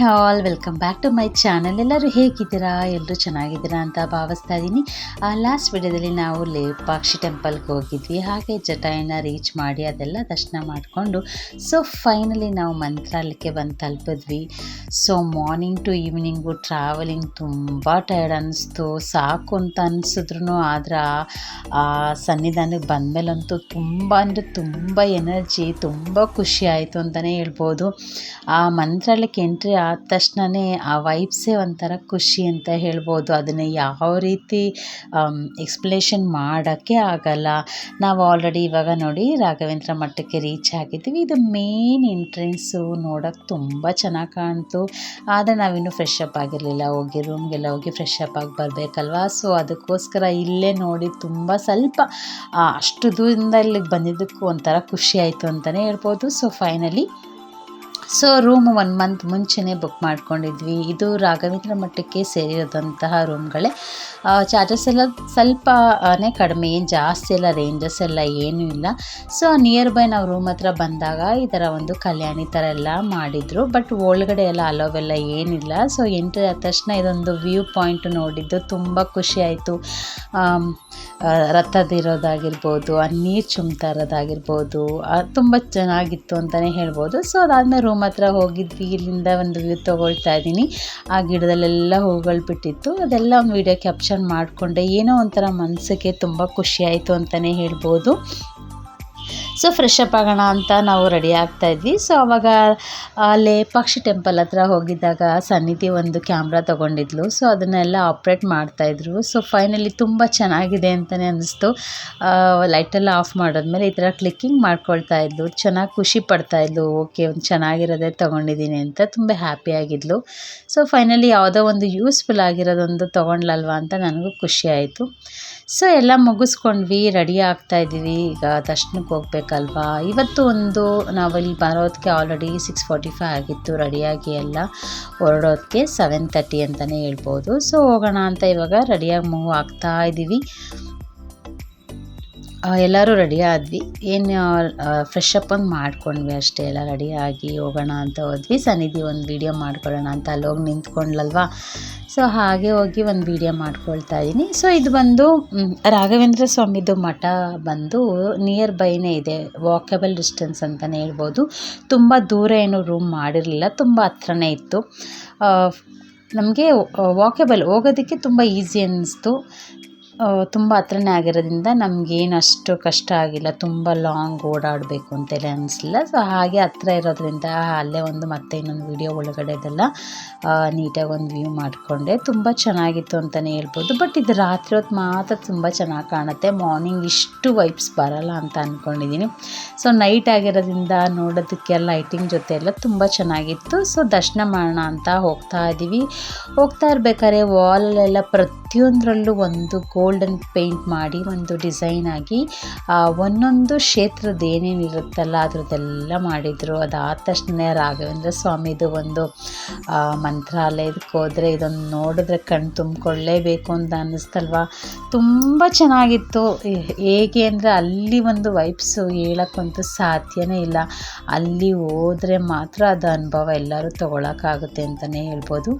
All welcome back to my channel. ಎಲ್ಲರೂ ಹೇಗಿದ್ದೀರಾ? ಎಲ್ಲರೂ ಚೆನ್ನಾಗಿದ್ದೀರಾ ಅಂತ ಭಾವಿಸ್ತಾ ಇದ್ದೀನಿ. ಲಾಸ್ಟ್ ವಿಡಿಯೋದಲ್ಲಿ ನಾವು ಲೇಪಾಕ್ಷಿ ಟೆಂಪಲ್ಗೆ ಹೋಗಿದ್ವಿ. ಹಾಗೆ ಜಟಾಯುನ ರೀಚ್ ಮಾಡಿ ಅದೆಲ್ಲ ದರ್ಶನ ಮಾಡಿಕೊಂಡು ಫೈನಲಿ ನಾವು ಮಂತ್ರಾಲಯಕ್ಕೆ ಬಂದು ತಲುಪಿದ್ವಿ. ಮಾರ್ನಿಂಗ್ ಟು ಈವ್ನಿಂಗು ಟ್ರಾವೆಲಿಂಗ್ ತುಂಬ ಟಯರ್ಡ್ ಅನ್ನಿಸ್ತು. ಸಾಕು ಅಂತ ಅನಿಸಿದ್ರು ಆದರೆ ಆ ಸನ್ನಿಧಾನಕ್ಕೆ ಬಂದಮೇಲಂತೂ ತುಂಬ ಅಂದರೆ ತುಂಬ ಎನರ್ಜಿ, ತುಂಬ ಖುಷಿ ಆಯಿತು ಅಂತಲೇ ಹೇಳ್ಬೋದು. ಆ ಮಂತ್ರಾಲಯಕ್ಕೆ ಎಂಟ್ರಿ ಆದ ತಕ್ಷಣವೇ ಆ ವೈಬ್ಸೇ ಒಂಥರ ಖುಷಿ ಅಂತ ಹೇಳ್ಬೋದು. ಅದನ್ನು ಯಾವ ರೀತಿ ಎಕ್ಸ್ಪ್ಲೇಷನ್ ಮಾಡೋಕ್ಕೆ ಆಗಲ್ಲ. ನಾವು ಆಲ್ರೆಡಿ ಇವಾಗ ನೋಡಿ ರಾಘವೇಂದ್ರ ಮಠಕ್ಕೆ ರೀಚ್ ಆಗಿದ್ದೀವಿ. ಇದು ಮೇನ್ ಎಂಟ್ರೆನ್ಸು. ನೋಡೋಕ್ಕೆ ತುಂಬ ಚೆನ್ನಾಗಿ ಕಾಣ್ತು. ಆದರೆ ನಾವಿನ್ನೂ ಫ್ರೆಶ್ ಅಪ್ ಆಗಿರಲಿಲ್ಲ. ಹೋಗಿ ರೂಮ್ಗೆಲ್ಲ ಹೋಗಿ ಫ್ರೆಶ್ ಅಪ್ ಆಗಿ ಬರಬೇಕಲ್ವ. ಅದಕ್ಕೋಸ್ಕರ ಇಲ್ಲೇ ನೋಡಿ ತುಂಬ ಸ್ವಲ್ಪ ಅಷ್ಟು ದೂರದಿಂದ ಇಲ್ಲಿಗೆ ಬಂದಿದ್ದಕ್ಕೂ ಒಂಥರ ಖುಷಿ ಆಯಿತು ಅಂತಲೇ ಹೇಳ್ಬೋದು. ಫೈನಲಿ ರೂಮ್ 1 ಮಂತ್ ಮುಂಚೆನೇ ಬುಕ್ ಮಾಡ್ಕೊಂಡಿದ್ವಿ. ಇದು ರಾಘವೇಂದ್ರ ಮಠಕ್ಕೆ ಸೇರಿರೋದಂತಹ ರೂಮ್ಗಳೇ. ಚಾರ್ಜಸ್ ಎಲ್ಲ ಸ್ವಲ್ಪನೇ ಕಡಿಮೆ, ಏನು ಜಾಸ್ತಿ ಎಲ್ಲ, ರೇಂಜಸ್ ಎಲ್ಲ ಏನೂ ಇಲ್ಲ. ನಿಯರ್ ಬೈ ನಾವು ರೂಮ್ ಹತ್ರ ಬಂದಾಗ ಈ ಥರ ಒಂದು ಕಲ್ಯಾಣಿ ಥರ ಎಲ್ಲ ಮಾಡಿದರು. ಬಟ್ ಒಳಗಡೆ ಎಲ್ಲ ಅಲೋವೆಲ್ಲ ಏನಿಲ್ಲ. ಎಂಟ್ರಿ ಆದ ತಕ್ಷಣ ಇದೊಂದು ವ್ಯೂ ಪಾಯಿಂಟ್ ನೋಡಿದ್ದು ತುಂಬ ಖುಷಿ ಆಯಿತು. ರಥದಿರೋದಾಗಿರ್ಬೋದು, ಆ ನೀರು ಚುಮ್ತಾ ಇರೋದಾಗಿರ್ಬೋದು, ತುಂಬ ಚೆನ್ನಾಗಿತ್ತು ಅಂತಲೇ ಹೇಳ್ಬೋದು. ಅದಾದಮೇಲೆ ರೂಮ್ ಹತ್ರ ಹೋಗಿದ್ವಿ. ಇಲ್ಲಿಂದ ಒಂದು ವ್ಯೂ ತೊಗೊಳ್ತಾ ಇದ್ದೀನಿ. ಆ ಗಿಡದಲ್ಲೆಲ್ಲ ಹೂಗಳು ಬಿಟ್ಟಿತ್ತು. ಅದೆಲ್ಲ ಒಂದು ವೀಡಿಯೋ ಕ್ಯಾಪ್ಚರ್ ಮಾಡಿಕೊಂಡೆ. ಏನೋ ಒಂಥರ ಮನಸ್ಸಿಗೆ ತುಂಬ ಖುಷಿ ಆಯಿತು ಅಂತಲೇ ಹೇಳ್ಬೋದು. ಫ್ರೆಶ್ ಅಪ್ ಆಗೋಣ ಅಂತ ನಾವು ರೆಡಿ ಆಗ್ತಾಯಿದ್ವಿ. ಆವಾಗ ಲೇಪಾಕ್ಷಿ ಟೆಂಪಲ್ ಹತ್ರ ಹೋಗಿದ್ದಾಗ ಸನ್ನಿಧಿ ಒಂದು ಕ್ಯಾಮ್ರಾ ತೊಗೊಂಡಿದ್ಲು. ಅದನ್ನೆಲ್ಲ ಆಪ್ರೇಟ್ ಮಾಡ್ತಾಯಿದ್ರು. ಫೈನಲಿ ತುಂಬ ಚೆನ್ನಾಗಿದೆ ಅಂತಲೇ ಅನ್ನಿಸ್ತು. ಲೈಟೆಲ್ಲ ಆಫ್ ಮಾಡಿದ್ಮೇಲೆ ಈ ಥರ ಕ್ಲಿಕ್ಕಿಂಗ್ ಮಾಡ್ಕೊಳ್ತಾ ಇದ್ಲು. ಚೆನ್ನಾಗಿ ಖುಷಿ ಪಡ್ತಾಯಿದ್ಲು. ಓಕೆ, ಒಂದು ಚೆನ್ನಾಗಿರೋದೇ ತೊಗೊಂಡಿದ್ದೀನಿ ಅಂತ ತುಂಬ ಹ್ಯಾಪಿಯಾಗಿದ್ಲು. ಫೈನಲಿ ಯಾವುದೋ ಒಂದು ಯೂಸ್ಫುಲ್ ಆಗಿರೋದೊಂದು ತೊಗೊಂಡ್ಲಲ್ವ ಅಂತ ನನಗೂ ಖುಷಿ ಆಯಿತು. ಎಲ್ಲ ಮುಗಿಸ್ಕೊಂಡ್ವಿ, ರೆಡಿ ಆಗ್ತಾಯಿದ್ದೀವಿ. ಈಗ ದರ್ಶನಕ್ಕೆ ಹೋಗ್ಬೇಕಲ್ವಾ. ಇವತ್ತು ನಾವಿಲ್ಲಿ ಬರೋದಕ್ಕೆ ಆಲ್ರೆಡಿ 6:45 ಆಗಿತ್ತು. ರೆಡಿಯಾಗಿ ಎಲ್ಲ ಹೊರಡೋದಕ್ಕೆ 7:30 ಅಂತಲೇ ಹೇಳ್ಬೋದು. ಹೋಗೋಣ ಅಂತ ಇವಾಗ ರೆಡಿಯಾಗಿ ಮೂವ್ ಆಗ್ತಾ ಇದ್ದೀವಿ. ಎಲ್ಲರೂ ರೆಡಿ ಆದ್ವಿ. ಏನು ಫ್ರೆಶ್ ಅಪ್ ಒಂದು ಮಾಡ್ಕೊಂಡ್ವಿ ಅಷ್ಟೇ. ಎಲ್ಲ ರೆಡಿಯಾಗಿ ಹೋಗೋಣ ಅಂತ ಹೋದ್ವಿ. ಸನ್ನಿಧಿ ಒಂದು ವೀಡಿಯೋ ಮಾಡ್ಕೊಳ್ಳೋಣ ಅಂತ ಅಲ್ಲೋಗಿ ನಿಂತ್ಕೊಂಡ್ಲಲ್ವ. ಹಾಗೆ ಹೋಗಿ ಒಂದು ವೀಡಿಯೋ ಮಾಡ್ಕೊಳ್ತಾ ಇದ್ದೀನಿ. ಇದು ಬಂದು ರಾಘವೇಂದ್ರ ಸ್ವಾಮಿದು ಮಠ ಬಂದು ನಿಯರ್ ಬೈನೇ ಇದೆ. ವಾಕಬಲ್ ಡಿಸ್ಟೆನ್ಸ್ ಅಂತಲೇ ಹೇಳ್ಬೋದು. ತುಂಬ ದೂರ ಏನು ರೂಮ್ ಮಾಡಿರಲಿಲ್ಲ, ತುಂಬ ಹತ್ರನೇ ಇತ್ತು. ನಮಗೆ ವಾಕಬಲ್ ಹೋಗೋದಕ್ಕೆ ತುಂಬ ಈಸಿ ಅನ್ನಿಸ್ತು. ತುಂಬ ಹತ್ರನೇ ಆಗಿರೋದ್ರಿಂದ ನಮಗೇನು ಅಷ್ಟು ಕಷ್ಟ ಆಗಿಲ್ಲ. ತುಂಬ ಲಾಂಗ್ ಓಡಾಡಬೇಕು ಅಂತೆಲ್ಲ ಅನ್ನಿಸ್ಲಿಲ್ಲ. ಹಾಗೆ ಹತ್ರ ಇರೋದ್ರಿಂದ ಅಲ್ಲೇ ಮತ್ತೆ ಇನ್ನೊಂದು ವೀಡಿಯೋ ಒಳಗಡೆದೆಲ್ಲ ನೀಟಾಗಿ ಒಂದು ವ್ಯೂ ಮಾಡಿಕೊಂಡೆ. ತುಂಬ ಚೆನ್ನಾಗಿತ್ತು ಅಂತಲೇ ಹೇಳ್ಬೋದು. ಬಟ್ ಇದು ರಾತ್ರಿ ಹೊತ್ತು ಮಾತ್ರ ತುಂಬ ಚೆನ್ನಾಗಿ ಕಾಣುತ್ತೆ. ಮಾರ್ನಿಂಗ್ ಇಷ್ಟು ವೈಬ್ಸ್ ಬರೋಲ್ಲ ಅಂತ ಅಂದ್ಕೊಂಡಿದ್ದೀನಿ. ನೈಟ್ ಆಗಿರೋದ್ರಿಂದ ನೋಡೋದಕ್ಕೆ ಲೈಟಿಂಗ್ ಜೊತೆ ಎಲ್ಲ ತುಂಬ ಚೆನ್ನಾಗಿತ್ತು. ದರ್ಶನ ಮಾಡೋಣ ಅಂತ ಹೋಗ್ತಾ ಇದ್ದೀವಿ. ಹೋಗ್ತಾ ಇರ್ಬೇಕಾದ್ರೆ ವಾಲಲ್ಲೆಲ್ಲ ಪ್ರತಿಯೊಂದರಲ್ಲೂ ಒಂದು ಗೋಲ್ಡನ್ ಪೇಂಟ್ ಮಾಡಿ ಒಂದು ಡಿಸೈನ್ ಆಗಿ ಒಂದೊಂದು ಕ್ಷೇತ್ರದ ಏನೇನು ಇರುತ್ತಲ್ಲ ಅದರದ್ದೆಲ್ಲ ಮಾಡಿದರು. ಅದಾದ ತಕ್ಷಣ ರಾಘವೇಂದ್ರ ಸ್ವಾಮಿದು ಒಂದು ಮಂತ್ರಾಲಯಕ್ಕೆ ಹೋದರೆ ಇದೊಂದು ನೋಡಿದ್ರೆ ಕಣ್ಣು ತುಂಬಿಕೊಳ್ಳೇಬೇಕು ಅಂತ ಅನ್ನಿಸ್ತಲ್ವ. ತುಂಬ ಚೆನ್ನಾಗಿತ್ತು. ಹೇಗೆ ಅಂದರೆ ಅಲ್ಲಿ ಒಂದು ವೈಬ್ಸು ಹೇಳೋಕ್ಕಂತೂ ಸಾಧ್ಯನೇ ಇಲ್ಲ. ಅಲ್ಲಿ ಹೋದರೆ ಮಾತ್ರ ಅದು ಅನುಭವ ಎಲ್ಲರೂ ತೊಗೊಳಕ್ಕಾಗುತ್ತೆ ಅಂತಲೇ ಹೇಳ್ಬೋದು.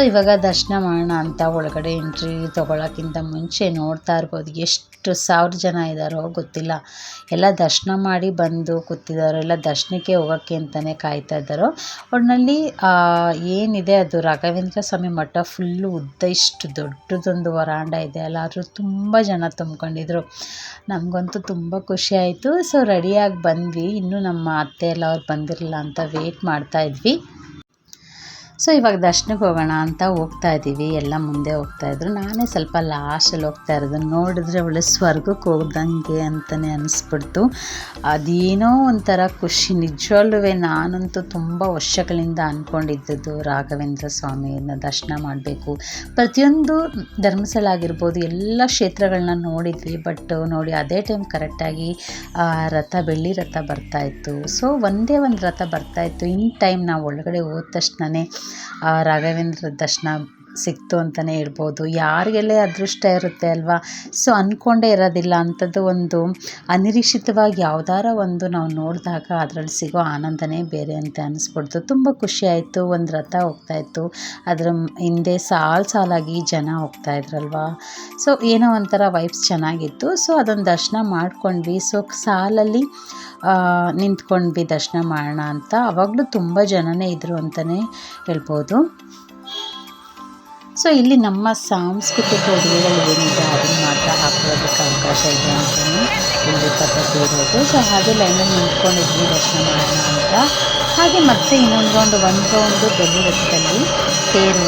ಇವಾಗ ದರ್ಶನ ಮಾಡೋಣ ಅಂತ ಒಳಗಡೆ ಎಂಟ್ರಿ ತೊಗೊಳಕ್ಕಿಂತ ಮುಂಚೆ ನೋಡ್ತಾ ಇರ್ಬೋದು ಎಷ್ಟು 1000 ಜನ ಇದ್ದಾರೋ ಗೊತ್ತಿಲ್ಲ. ಎಲ್ಲ ದರ್ಶನ ಮಾಡಿ ಬಂದು ಕೂತಿದ್ದಾರೋ, ಎಲ್ಲ ದರ್ಶನಕ್ಕೆ ಹೋಗೋಕ್ಕೆ ಅಂತಲೇ ಕಾಯ್ತಾ ಇದ್ದಾರೋ. ಒಟ್ಟಿನಲ್ಲಿ ಏನಿದೆ ಅದು ರಾಘವೇಂದ್ರ ಸ್ವಾಮಿ ಮಠ ಫುಲ್ಲು ಉದ್ದ ಇಷ್ಟು ದೊಡ್ಡದೊಂದು ವರಾಂಡ ಇದೆ ಅಲ್ಲ, ಆದರೂ ತುಂಬ ಜನ ತುಂಬ್ಕೊಂಡಿದ್ರು. ನಮಗಂತೂ ತುಂಬ ಖುಷಿ ಆಯಿತು. ರೆಡಿಯಾಗಿ ಬಂದ್ವಿ. ಇನ್ನೂ ನಮ್ಮ ಅತ್ತೆ ಎಲ್ಲ ಅವ್ರು ಬಂದಿರಲಿಲ್ಲ ಅಂತ ವೆಯ್ಟ್ ಮಾಡ್ತಾಯಿದ್ವಿ. ಇವಾಗ ದರ್ಶನಕ್ಕೆ ಹೋಗೋಣ ಅಂತ ಹೋಗ್ತಾ ಇದ್ದೀವಿ. ಎಲ್ಲ ಮುಂದೆ ಹೋಗ್ತಾಯಿದ್ರು. ನಾನೇ ಸ್ವಲ್ಪ ಲಾಸ್ಟಲ್ಲಿ ಹೋಗ್ತಾ ಇರೋದು. ನೋಡಿದ್ರೆ ಒಳ್ಳೆ ಸ್ವರ್ಗಕ್ಕೆ ಹೋಗ್ದಂಗೆ ಅಂತಲೇ ಅನಿಸ್ಬಿಡ್ತು. ಅದೇನೋ ಒಂಥರ ಖುಷಿ. ನಿಜವಾಗ್ಲೂ ನಾನಂತೂ ತುಂಬ ವರ್ಷಗಳಿಂದ ಅಂದ್ಕೊಂಡಿದ್ದದ್ದು ರಾಘವೇಂದ್ರ ಸ್ವಾಮಿಯನ್ನು ದರ್ಶನ ಮಾಡಬೇಕು. ಪ್ರತಿಯೊಂದು ಧರ್ಮಸ್ಥಳ ಆಗಿರ್ಬೋದು ಎಲ್ಲ ಕ್ಷೇತ್ರಗಳನ್ನ ನೋಡಿದ್ವಿ. ಬಟ್ ನೋಡಿ ಅದೇ ಟೈಮ್ ಕರೆಕ್ಟಾಗಿ ಬೆಳ್ಳಿ ರಥ ಬರ್ತಾಯಿತ್ತು. ಒಂದೇ ಒಂದು ರಥ ಬರ್ತಾಯಿತ್ತು. ಇನ್ ಟೈಮ್ ನಾವು ಒಳಗಡೆ ಹೋದ ತಕ್ಷಣವೇ ರಾಘವೇಂದ್ರ ದರ್ಶನ ಸಿಕ್ತು ಅಂತಲೇ ಹೇಳ್ಬೋದು. ಯಾರಿಗೆಲ್ಲ ಅದೃಷ್ಟ ಇರುತ್ತೆ ಅಲ್ವಾ, ಸೊ ಅಂದ್ಕೊಂಡೇ ಇರೋದಿಲ್ಲ ಅಂಥದ್ದು ಒಂದು ಅನಿರೀಕ್ಷಿತವಾಗಿ ಯಾವ್ದಾರ ಒಂದು ನಾವು ನೋಡಿದಾಗ ಅದರಲ್ಲಿ ಸಿಗೋ ಆನಂದನೇ ಬೇರೆ ಅಂತ ಅನ್ನಿಸ್ಬಿಡ್ತು. ತುಂಬ ಖುಷಿ ಆಯಿತು. ಒಂದು ರಥ ಹೋಗ್ತಾಯಿತ್ತು, ಅದರ ಹಿಂದೆ ಸಾಲಾಗಿ ಜನ ಹೋಗ್ತಾಯಿದ್ರಲ್ವ, ಸೊ ಏನೋ ಒಂಥರ ವೈಬ್ಸ್ ಚೆನ್ನಾಗಿತ್ತು. ಸೊ ಅದೊಂದು ದರ್ಶನ ಮಾಡ್ಕೊಂಡ್ವಿ. ಸೊ ಸಾಲಲ್ಲಿ ನಿಂತ್ಕೊಂಡ್ವಿ ದರ್ಶನ ಮಾಡೋಣ ಅಂತ. ಆವಾಗಲೂ ತುಂಬ ಜನನೇ ಇದ್ದರು ಅಂತಲೇ ಹೇಳ್ಬೋದು. ಸೊ ಇಲ್ಲಿ ನಮ್ಮ ಸಾಂಸ್ಕೃತಿಕ ಉಡುಗೆಗಳು ಏನಿದೆ ಅದನ್ನು ಮಾತ್ರ ಹಾಕೊಳ್ಳೋದಕ್ಕೆ ಅವಕಾಶ ಇದೆ ಅಂತಲೇ ಇಲ್ಲಿ ಪದ್ಧತಿ ಇರೋದು. ಸೊ ಹಾಗೆ ಲೈನಲ್ಲಿ ನಿಂತ್ಕೊಂಡಿದ್ವಿ ದರ್ಶನ ಮಾಡೋಣ ಅಂತ. ಹಾಗೆ ಮತ್ತೆ ಇನ್ನೊಂದು ರೌಂಡು ಬೆಳ್ಳಿ ರಥದಲ್ಲಿ ತೇರು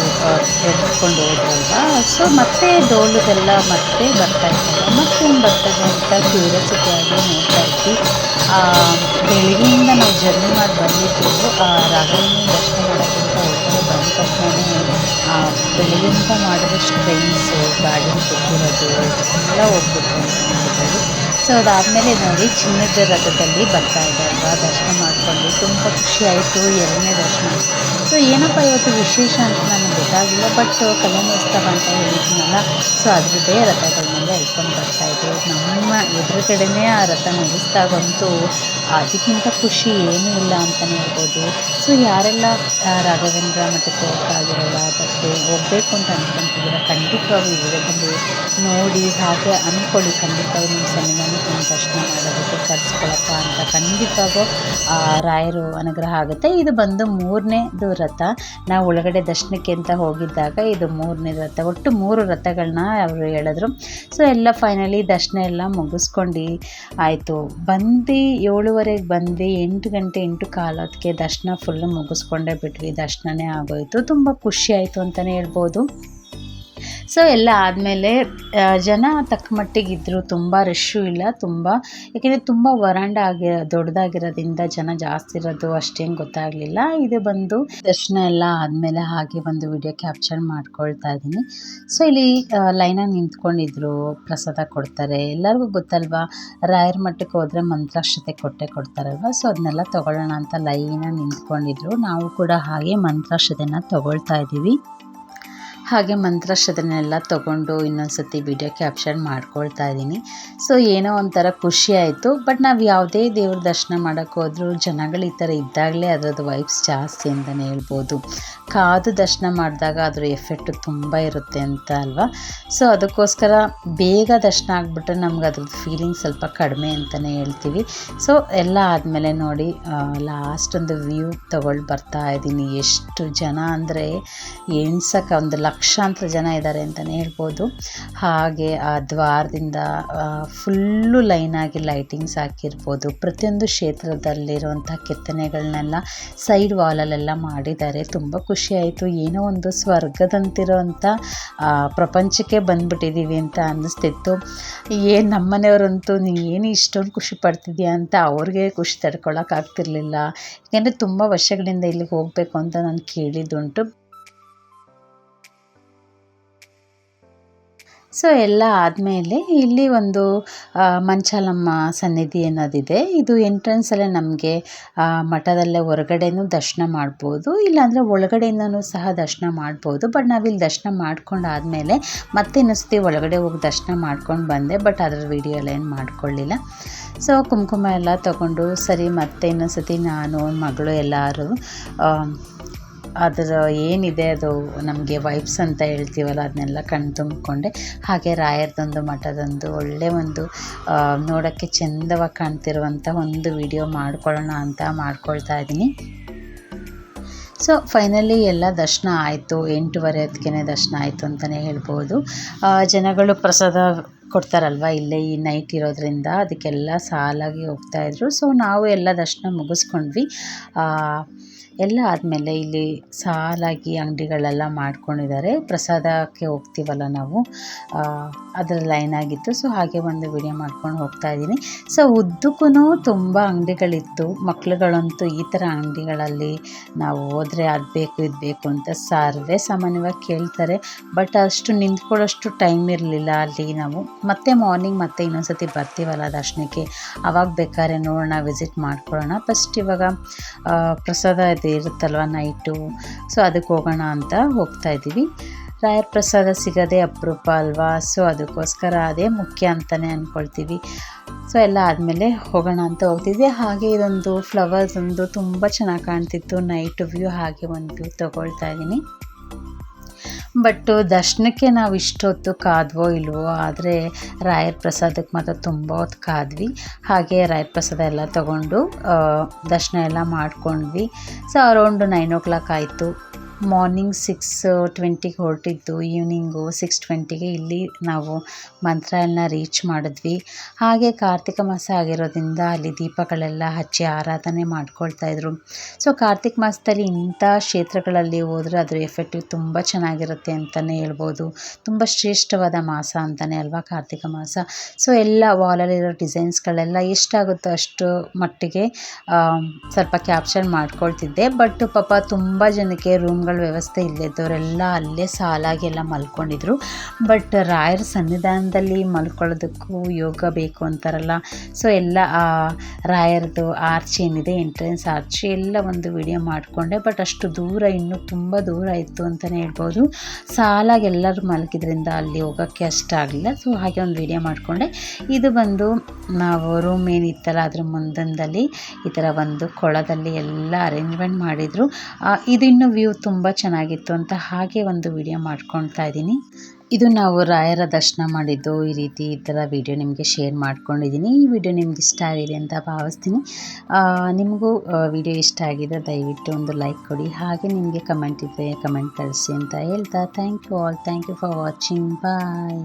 ಎಳೆದುಕೊಂಡು ಹೋದ್ರಲ್ವ. ಸೊ ಮತ್ತೆ ಡೋಲುಗೆಲ್ಲ ಮತ್ತೆ ಬರ್ತಾ ಇದ್ದಲ್ಲ, ಮತ್ತೇನು ಬರ್ತದೆ ಅಂತ ಕ್ಯೂರಿಯಾಸಿಟಿಯಾಗಿ ನೋಡ್ತಾ ಇದ್ವಿ. ಬೆಳಗ್ಗೆಯಿಂದ ನಾವು ಜರ್ನಿ ಮಾಡಿ ಬಂದಿದ್ದು ರಾಘವೇಂದ್ರ ದರ್ಶನ ಮಾಡೋಕ್ಕಿಂತ ಒಳಗಡೆ ಬಂದ ತಕ್ಷಣವೇ ಬೆಳಗ್ಗೆಯಿಂದ ಮಾಡಿದಷ್ಟು ಟ್ರೈನ್ಸು ಗಾಡಿ ಕೊಟ್ಟಿರೋದು ಎಲ್ಲ ಹೋಗ್ಬಿಟ್ಟು ಅಂತ ಹೇಳ್ಬೋದು. ಸೊ ಅದಾದಮೇಲೆ ನೋಡಿ ಚಿನ್ನದ ರಥದಲ್ಲಿ ಬರ್ತಾ ಇದ್ದಾರಲ್ವ, ದರ್ಶನ ಮಾಡಿಕೊಂಡು ತುಂಬ ಖುಷಿ ಆಯಿತು. ಎರಡನೇ ದರ್ಶನ. ಸೊ ಏನಪ್ಪ ಇವತ್ತು ವಿಶೇಷ ಅಂತ ನನಗೆ ಗೊತ್ತಾಗಿಲ್ಲ, ಬಟ್ ಕಲ್ಯಾಣೋತ್ಸವ ಅಂತ ಹೇಳಿದ್ನಲ್ಲ, ಸೊ ಅದ್ರದ್ದೇ ರಥಗಳನ್ನೆಲ್ಲ ಇಟ್ಕೊಂಡು ಬರ್ತಾಯಿದ್ರು. ನಮ್ಮ ಎದುರುಗಡೆನೇ ಆ ರಥ ನಡೆಸಿದಾಗಂತೂ ಅದಕ್ಕಿಂತ ಖುಷಿ ಏನೂ ಇಲ್ಲ ಅಂತಲೇ ಹೇಳ್ಬೋದು. ಸೊ ಯಾರೆಲ್ಲ ರಾಘವೇಂದ್ರ ಮಠಕ್ಕೆ ಹೋಗೋಕ್ಕಾಗಿರಲ್ಲ, ಅದಕ್ಕೆ ಹೋಗಬೇಕು ಅಂತ ಅಂದ್ಕೊಂತಿದ್ದೀರ, ಖಂಡಿತವಾಗೂ ಈ ವಿಡಿಯೋದಲ್ಲಿ ನೋಡಿ ಹಾಗೆ ಅಂದ್ಕೊಳ್ಳಿ. ಖಂಡಿತವಾಗಿ ನಿಮ್ಮ ಸನ್ನಿಧಾನಕ್ಕೆ ದರ್ಶನ ಮಾಡೋದಕ್ಕೆ ಕರೆಸ್ಕೊಳಪ್ಪ ಅಂತ ಖಂಡಿತವಾಗೂ ರಾಯರು ಅನುಗ್ರಹ ಆಗುತ್ತೆ. ಇದು ಬಂದು 3ನೇದು ರಥ. ನಾವು ಒಳಗಡೆ ದರ್ಶನಕ್ಕೆ ಅಂತ ಹೋಗಿದ್ದಾಗ ಇದು 3ನೇ ರಥ. ಒಟ್ಟು 3 ರಥಗಳನ್ನ ಅವರು ಹೇಳಿದ್ರು. ಸೊ ಎಲ್ಲ ಫೈನಲಿ ದರ್ಶನ ಎಲ್ಲ ಮುಗಿಸ್ಕೊಂಡು ಆಯಿತು. ಬಂದು 7:15 ಬಂದು 8 ಗಂಟೆ 8:15 ದರ್ಶನ ಫುಲ್ಲು ಮುಗಿಸ್ಕೊಂಡೇ ಬಿಟ್ವಿ. ದರ್ಶನನೇ ಆಗೋಯಿತು. ತುಂಬ ಖುಷಿ ಆಯಿತು ಅಂತಲೇ ಹೇಳ್ಬೋದು. ಸೊ ಎಲ್ಲ ಆದಮೇಲೆ ಜನ ತಕ್ಕ ಮಟ್ಟಿಗಿದ್ದರು, ತುಂಬ ರಶ್ಶು ಇಲ್ಲ. ಯಾಕೆಂದರೆ ತುಂಬ ವರಾಂಡ ದೊಡ್ಡದಾಗಿರೋದ್ರಿಂದ ಜನ ಜಾಸ್ತಿ ಇರೋದು ಅಷ್ಟೇನು ಗೊತ್ತಾಗಲಿಲ್ಲ. ಇದು ಬಂದು ದರ್ಶನ ಎಲ್ಲ ಆದಮೇಲೆ ಹಾಗೆ ಒಂದು ವಿಡಿಯೋ ಕ್ಯಾಪ್ಚರ್ ಮಾಡ್ಕೊಳ್ತಾ ಇದ್ದೀನಿ. ಸೊ ಇಲ್ಲಿ ಲೈನಾಗಿ ನಿಂತ್ಕೊಂಡಿದ್ರು, ಪ್ರಸಾದ ಕೊಡ್ತಾರೆ. ಎಲ್ಲರಿಗೂ ಗೊತ್ತಲ್ವಾ, ರಾಯರ ಮಠಕ್ಕೆ ಹೋದರೆ ಮಂತ್ರಾಕ್ಷತೆ ಕೊಡ್ತಾರಲ್ವ, ಸೊ ಅದನ್ನೆಲ್ಲ ತೊಗೊಳ್ಳೋಣ ಅಂತ ಲೈನಾಗಿ ನಿಂತ್ಕೊಂಡಿದ್ರು. ನಾವು ಕೂಡ ಹಾಗೆ ಮಂತ್ರಾಕ್ಷತೆನ ತೊಗೊಳ್ತಾ ಇದ್ದೀವಿ. ಹಾಗೆ ಮಂತ್ರಾಕ್ಷತೆನೆಲ್ಲ ತೊಗೊಂಡು ಇನ್ನೊಂದು ಸತಿ ವಿಡಿಯೋ ಕ್ಯಾಪ್ಚರ್ ಮಾಡ್ಕೊಳ್ತಾ ಇದ್ದೀನಿ. ಸೊ ಏನೋ ಒಂಥರ ಖುಷಿ ಆಯಿತು. ಬಟ್ ನಾವು ಯಾವುದೇ ದೇವ್ರ ದರ್ಶನ ಮಾಡೋಕ್ಕೆ ಹೋದರೂ ಜನಗಳು ಈ ಥರ ಇದ್ದಾಗಲೇ ಅದರದ್ದು ವೈಬ್ಸ್ ಜಾಸ್ತಿ ಅಂತಲೇ ಹೇಳ್ಬೋದು. ಕಾದು ದರ್ಶನ ಮಾಡಿದಾಗ ಅದರ ಎಫೆಕ್ಟು ತುಂಬ ಇರುತ್ತೆ ಅಂತ ಅಲ್ವಾ. ಸೊ ಅದಕ್ಕೋಸ್ಕರ ಬೇಗ ದರ್ಶನ ಆಗಿಬಿಟ್ರೆ ನಮ್ಗೆ ಅದ್ರದ್ದು ಫೀಲಿಂಗ್ ಸ್ವಲ್ಪ ಕಡಿಮೆ ಅಂತಲೇ ಹೇಳ್ತೀವಿ. ಸೊ ಎಲ್ಲ ಆದಮೇಲೆ ನೋಡಿ ಲಾಸ್ಟ್ ಒಂದು ವ್ಯೂ ತೊಗೊಳ್ಳಿ ಬರ್ತಾ ಇದ್ದೀನಿ. ಎಷ್ಟು ಜನ ಅಂದರೆ ಎಣ್ಸಕ್ಕೆ ಒಂದು ಲಕ್ಷಾಂತರ ಜನ ಇದ್ದಾರೆ ಅಂತಲೇ ಹೇಳ್ಬೋದು. ಹಾಗೆ ಆ ದ್ವಾರದಿಂದ ಫುಲ್ಲು ಲೈನಾಗಿ ಲೈಟಿಂಗ್ಸ್ ಹಾಕಿರ್ಬೋದು. ಪ್ರತಿಯೊಂದು ಕ್ಷೇತ್ರದಲ್ಲಿರುವಂಥ ಕೆತ್ತನೆಗಳನ್ನೆಲ್ಲ ಸೈಡ್ ವಾಲಲ್ಲೆಲ್ಲ ಮಾಡಿದ್ದಾರೆ. ತುಂಬ ಖುಷಿ ಆಯಿತು. ಏನೋ ಒಂದು ಸ್ವರ್ಗದಂತಿರೋವಂಥ ಪ್ರಪಂಚಕ್ಕೆ ಬಂದುಬಿಟ್ಟಿದ್ದೀವಿ ಅಂತ ಅನ್ನಿಸ್ತಿತ್ತು. ನಮ್ಮನೆಯವರಂತೂ ನೀನು ಏನು ಇಷ್ಟೊಂದು ಖುಷಿ ಪಡ್ತಿದ್ಯಾ ಅಂತ ಅವ್ರಿಗೆ ಖುಷಿ ತಡ್ಕೊಳಕ್ಕಾಗ್ತಿರ್ಲಿಲ್ಲ. ಯಾಕೆಂದರೆ ತುಂಬ ವರ್ಷಗಳಿಂದ ಇಲ್ಲಿಗೆ ಹೋಗಬೇಕು ಅಂತ ನಾನು ಕೇಳಿದ್ದುಂಟು. ಸೊ ಎಲ್ಲ ಆದಮೇಲೆ ಇಲ್ಲಿ ಒಂದು ಮಂಚಾಲಮ್ಮ ಸನ್ನಿಧಿ ಅನ್ನೋದಿದೆ. ಇದು ಎಂಟ್ರೆನ್ಸಲ್ಲೇ ನಮಗೆ ಮಠದಲ್ಲೇ ಹೊರಗಡೆನೂ ದರ್ಶನ ಮಾಡ್ಬೋದು, ಇಲ್ಲಾಂದರೆ ಒಳಗಡೆಯಿಂದನೂ ಸಹ ದರ್ಶನ ಮಾಡ್ಬೋದು. ಬಟ್ ನಾವಿಲ್ಲಿ ದರ್ಶನ ಮಾಡ್ಕೊಂಡಾದಮೇಲೆ ಮತ್ತೆ ಇನ್ನೊಂದ್ಸತಿ ಒಳಗಡೆ ಹೋಗಿ ದರ್ಶನ ಮಾಡ್ಕೊಂಡು ಬಂದೆ. ಬಟ್ ಅದರ ವಿಡಿಯೋ ಎಲ್ಲ ಏನು ಮಾಡ್ಕೊಳ್ಳಿಲ್ಲ. ಸೊ ಕುಂಕುಮ ಎಲ್ಲ ತೊಗೊಂಡು ಸರಿ ಮತ್ತೆ ಇನ್ನೊಂದ್ಸತಿ ನಾನು ಮಗಳು ಎಲ್ಲರೂ ಅದರ ಏನಿದೆ ಅದು ನಮಗೆ ವೈಬ್ಸ್ ಅಂತ ಹೇಳ್ತೀವಲ್ಲ ಅದನ್ನೆಲ್ಲ ಕಣ್ಣು ತುಂಬಿಕೊಂಡೆ. ಹಾಗೆ ರಾಯರದೊಂದು ಮಠದೊಂದು ಒಳ್ಳೆ ಒಂದು ನೋಡೋಕ್ಕೆ ಚೆಂದವಾಗಿ ಕಾಣ್ತಿರುವಂಥ ಒಂದು ವಿಡಿಯೋ ಮಾಡ್ಕೊಳ್ಳೋಣ ಅಂತ ಮಾಡ್ಕೊಳ್ತಾ ಇದ್ದೀನಿ. ಸೊ ಫೈನಲಿ ಎಲ್ಲ ದರ್ಶನ ಆಯಿತು. 8:15 ದರ್ಶನ ಆಯಿತು ಅಂತಲೇ ಹೇಳ್ಬೋದು. ಜನಗಳು ಪ್ರಸಾದ ಕೊಡ್ತಾರಲ್ವ ಇಲ್ಲೇ ಈ ನೈಟ್ ಇರೋದ್ರಿಂದ ಅದಕ್ಕೆಲ್ಲ ಸಾಲಾಗಿ ಹೋಗ್ತಾಯಿದ್ರು. ಸೊ ನಾವು ಎಲ್ಲ ದರ್ಶನ ಮುಗಿಸ್ಕೊಂಡ್ವಿ. ಎಲ್ಲ ಆದಮೇಲೆ ಇಲ್ಲಿ ಸಾಲಾಗಿ ಅಂಗಡಿಗಳೆಲ್ಲ ಮಾಡ್ಕೊಂಡಿದ್ದಾರೆ. ಪ್ರಸಾದಕ್ಕೆ ಹೋಗ್ತೀವಲ್ಲ ನಾವು, ಅದರ ಲೈನ್ ಆಗಿತ್ತು. ಸೊ ಹಾಗೆ ಒಂದು ವಿಡಿಯೋ ಮಾಡ್ಕೊಂಡು ಹೋಗ್ತಾ ಇದ್ದೀನಿ. ಸೊ ಉದ್ದಕ್ಕೂ ತುಂಬ ಅಂಗಡಿಗಳಿತ್ತು. ಮಕ್ಳುಗಳಂತೂ ಈ ಥರ ಅಂಗಡಿಗಳಲ್ಲಿ ನಾವು ಹೋದರೆ ಅದು ಬೇಕು ಇದು ಬೇಕು ಅಂತ ಸರ್ವೇ ಸಾಮಾನ್ಯವಾಗಿ ಕೇಳ್ತಾರೆ. ಬಟ್ ಅಷ್ಟು ನಿಂತ್ಕೊಳ್ಳೋಷ್ಟು ಟೈಮ್ ಇರಲಿಲ್ಲ ಅಲ್ಲಿ. ನಾವು ಮತ್ತೆ ಮಾರ್ನಿಂಗ್ ಮತ್ತೆ ಇನ್ನೊಂದ್ಸತಿ ಬರ್ತೀವಲ್ಲ ದರ್ಶನಕ್ಕೆ, ಆವಾಗ ಬೇಕಾದ್ರೆ ನೋಡೋಣ, ವಿಸಿಟ್ ಮಾಡ್ಕೊಳ್ಳೋಣ. ಫಸ್ಟ್ ಇವಾಗ ಪ್ರಸಾದ ಇದು ಇರುತ್ತಲ್ವ ನೈಟು, ಸೊ ಅದಕ್ಕೆ ಹೋಗೋಣ ಅಂತ ಹೋಗ್ತಾ ಇದ್ದೀವಿ. ರಾಯರ ಪ್ರಸಾದ ಸಿಗೋದೇ ಅಪರೂಪ ಅಲ್ವಾ. ಸೊ ಅದಕ್ಕೋಸ್ಕರ ಅದೇ ಮುಖ್ಯ ಅಂತಲೇ ಅಂದ್ಕೊಳ್ತೀವಿ. ಸೊ ಎಲ್ಲ ಆದಮೇಲೆ ಹೋಗೋಣ ಅಂತ ಹೋಗ್ತಿದ್ವಿ. ಹಾಗೆ ಇದೊಂದು ಫ್ಲವರ್ಸ್ ಒಂದು ತುಂಬ ಚೆನ್ನಾಗಿ ಕಾಣ್ತಿತ್ತು, ನೈಟ್ ವ್ಯೂ. ಹಾಗೆ ಒಂದು ವ್ಯೂ ತೊಗೊಳ್ತಾ ಇದ್ದೀನಿ. ಬಟ್ ದರ್ಶನಕ್ಕೆ ನಾವು ಇಷ್ಟೊತ್ತು ಕಾದ್ವೋ ಇಲ್ವೋ, ಆದರೆ ರಾಯರ ಪ್ರಸಾದಕ್ಕೆ ಮಾತ್ರ ತುಂಬ ಹೊತ್ತು ಕಾದ್ವಿ. ಹಾಗೆ ರಾಯರ ಪ್ರಸಾದ ಎಲ್ಲ ತೊಗೊಂಡು ದರ್ಶನ ಎಲ್ಲ ಮಾಡ್ಕೊಂಡ್ವಿ. ಸೊ ಅರೌಂಡ್ 9 o'clock ಆಯಿತು. ಮಾರ್ನಿಂಗ್ 6:20ಗೆ ಹೊರಟಿದ್ದು, ಈವ್ನಿಂಗು 6:20ಗೆ ಇಲ್ಲಿ ನಾವು ಮಂತ್ರಾಲಯನ ರೀಚ್ ಮಾಡಿದ್ವಿ. ಹಾಗೆ ಕಾರ್ತಿಕ ಮಾಸ ಆಗಿರೋದ್ರಿಂದ ಅಲ್ಲಿ ದೀಪಗಳೆಲ್ಲ ಹಚ್ಚಿ ಆರಾಧನೆ ಮಾಡ್ಕೊಳ್ತಾಯಿದ್ರು. ಸೊ ಕಾರ್ತಿಕ ಮಾಸದಲ್ಲಿ ಇಂಥ ಕ್ಷೇತ್ರಗಳಲ್ಲಿ ಹೋದರೆ ಅದರ ಎಫೆಕ್ಟಿವ್ ತುಂಬ ಚೆನ್ನಾಗಿರುತ್ತೆ ಅಂತಲೇ ಹೇಳ್ಬೋದು. ತುಂಬ ಶ್ರೇಷ್ಠವಾದ ಮಾಸ ಅಂತಲೇ ಅಲ್ವಾ ಕಾರ್ತಿಕ ಮಾಸ. ಸೊ ಎಲ್ಲ ವಾಲಲ್ಲಿರೋ ಡಿಸೈನ್ಸ್ಗಳೆಲ್ಲ ಎಷ್ಟಾಗುತ್ತೋ ಅಷ್ಟು ಮಟ್ಟಿಗೆ ಸ್ವಲ್ಪ ಕ್ಯಾಪ್ಚರ್ ಮಾಡ್ಕೊಳ್ತಿದ್ದೆ. ಬಟ್ ಪಾಪ ತುಂಬ ಜನಕ್ಕೆ ರೂಮ್ಗಳ ವ್ಯವಸ್ಥೆ ಇಲ್ಲದವರೆಲ್ಲ ಅಲ್ಲೇ ಸಾಲಾಗೆಲ್ಲ ಮಲ್ಕೊಂಡಿದ್ರು. ಬಟ್ ರಾಯರ ಸನ್ನಿಧಾನದಲ್ಲಿ ಮಲ್ಕೊಳ್ಳೋದಕ್ಕೂ ಯೋಗ ಬೇಕು ಅಂತಾರಲ್ಲ. ಸೊ ಎಲ್ಲ ರಾಯರದು ಆರ್ಚ್ ಏನಿದೆ, ಎಂಟ್ರೆನ್ಸ್ ಆರ್ಚ್ ಎಲ್ಲ ಒಂದು ವಿಡಿಯೋ ಮಾಡಿಕೊಂಡೆ. ಬಟ್ ಅಷ್ಟು ದೂರ, ಇನ್ನೂ ತುಂಬ ದೂರ ಇತ್ತು ಅಂತಲೇ ಹೇಳ್ಬೋದು. ಸಾಲಾಗಿ ಎಲ್ಲರೂ ಮಲಗಿದ್ರಿಂದ ಅಲ್ಲಿ ಹೋಗೋಕ್ಕೆ ಅಷ್ಟಾಗಲಿಲ್ಲ. ಸೊ ಹಾಗೆ ಒಂದು ವಿಡಿಯೋ ಮಾಡಿಕೊಂಡೆ. ಇದು ಬಂದು ನಾವು ರೂಮ್ ಏನಿತ್ತಲ್ಲ ಅದ್ರ ಮುಂದೊಂದಲ್ಲಿ ಈ ಥರ ಒಂದು ಕೊಳದಲ್ಲಿ ಎಲ್ಲ ಅರೇಂಜ್ಮೆಂಟ್ ಮಾಡಿದರು. ಇದು ಇನ್ನೂ ವ್ಯೂ ತುಂಬ ಚೆನ್ನಾಗಿತ್ತು ಅಂತ ಹಾಗೆ ಒಂದು ವಿಡಿಯೋ ಮಾಡ್ಕೊಳ್ತಾ ಇದ್ದೀನಿ. ಇದು ನಾವು ರಾಯರ ದರ್ಶನ ಮಾಡಿದ್ದು ಈ ಥರ ವಿಡಿಯೋ ನಿಮಗೆ ಶೇರ್ ಮಾಡ್ಕೊಂಡಿದ್ದೀನಿ. ಈ ವಿಡಿಯೋ ನಿಮ್ಗೆ ಇಷ್ಟ ಆಗಿದೆ ಅಂತ ಭಾವಿಸ್ತೀನಿ. ನಿಮಗೂ ವಿಡಿಯೋ ಇಷ್ಟ ಆಗಿದೆ ದಯವಿಟ್ಟು ಒಂದು ಲೈಕ್ ಕೊಡಿ. ಹಾಗೆ ನಿಮಗೆ ಕಮೆಂಟ್ ಇದ್ದರೆ ಕಮೆಂಟ್ ಕಳಿಸಿ ಅಂತ ಹೇಳ್ತಾ thank you all. Thank you for watching. Bye.